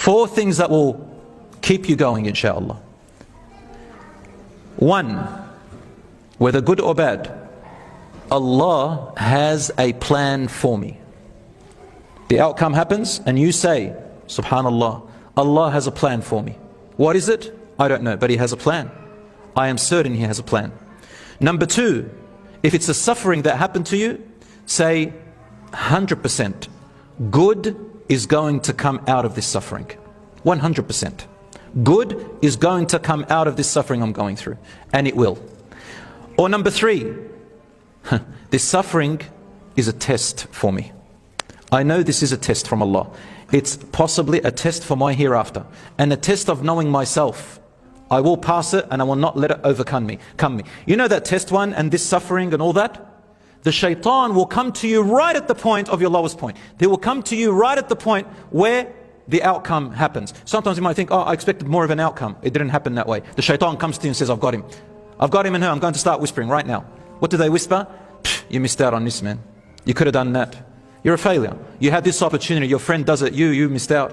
4 things that will keep you going, inshallah. 1, whether good or bad, Allah has a plan for me. The outcome happens and you say, subhanallah, Allah has a plan for me. What is it? I don't know, but He has a plan. I am certain He has a plan. Number 2, if it's a suffering that happened to you, say 100% good is going to come out of this suffering. 100%. Good is going to come out of this suffering I'm going through. And it will. Or number 3, this suffering is a test for me. I know this is a test from Allah. It's possibly a test for my hereafter. And a test of knowing myself. I will pass it and I will not let it overcome me. You know that test one and this suffering and all that? The shaitan will come to you right at the point of your lowest point. They will come to you right at the point where the outcome happens. Sometimes you might think, oh, I expected more of an outcome. It didn't happen that way. The shaitan comes to you and says, I've got him. I've got him and her. I'm going to start whispering right now. What do they whisper? You missed out on this, man. You could have done that. You're a failure. You had this opportunity. Your friend does it. You missed out.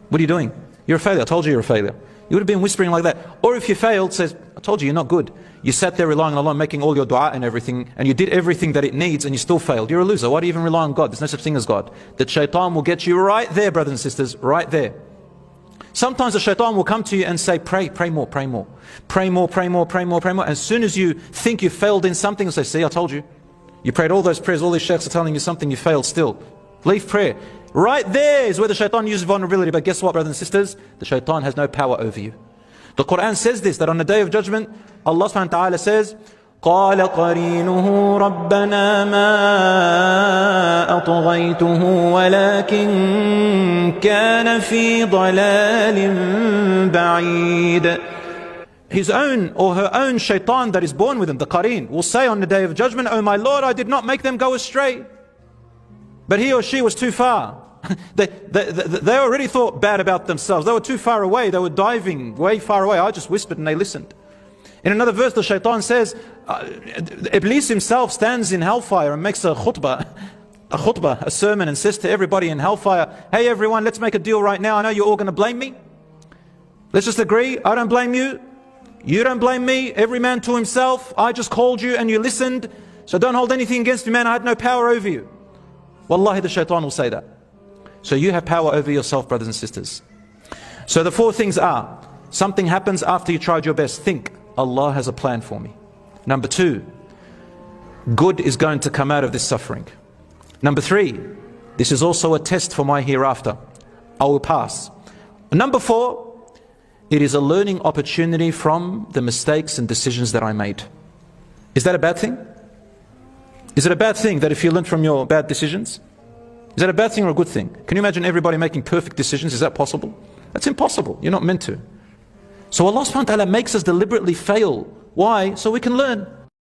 What are you doing? You're a failure. I told you you're a failure. You would have been whispering like that. Or if you failed, says, I told you you're not good. You sat there relying on Allah, making all your dua and everything, and you did everything that it needs and you still failed. You're a loser. Why do you even rely on God? There's no such thing as God. The shaitan will get you right there, brothers and sisters, right there. Sometimes the shaitan will come to you and say, pray more, pray more. Pray more, pray more, pray more, pray more. As soon as you think you failed in something, he'll say, see, I told you. You prayed all those prayers, all these sheikhs are telling you something, you failed still. Leave prayer. Right there is where the shaitan uses vulnerability. But guess what, brothers and sisters? The shaitan has no power over you. The Quran says this, that on the day of judgment, Allah subhanahu wa ta'ala says, قال قرينه ربنا ما أطغيته ولكن كان في ضلال بعيد. His own or her own shaitan that is born with him, the qareen, will say on the day of judgment, oh my Lord, I did not make them go astray. But he or she was too far. They already thought bad about themselves. They were too far away. They were diving way far away. I just whispered and they listened. In another verse, the shaitan says, Iblis himself stands in hellfire and makes a khutbah, a sermon, and says to everybody in hellfire, hey everyone, let's make a deal right now. I know you're all going to blame me. Let's just agree. I don't blame you. You don't blame me. Every man to himself. I just called you and you listened. So don't hold anything against me, man. I had no power over you. Wallahi, the shaitan will say that. So you have power over yourself, brothers and sisters. So the 4 things are, something happens after you tried your best. Think, Allah has a plan for me. Number 2, good is going to come out of this suffering. Number 3, this is also a test for my hereafter. I will pass. Number 4, it is a learning opportunity from the mistakes and decisions that I made. Is that a bad thing? Is it a bad thing that if you learn from your bad decisions? Is that a bad thing or a good thing? Can you imagine everybody making perfect decisions? Is that possible? That's impossible. You're not meant to. So Allah subhanahu wa ta'ala makes us deliberately fail. Why? So we can learn.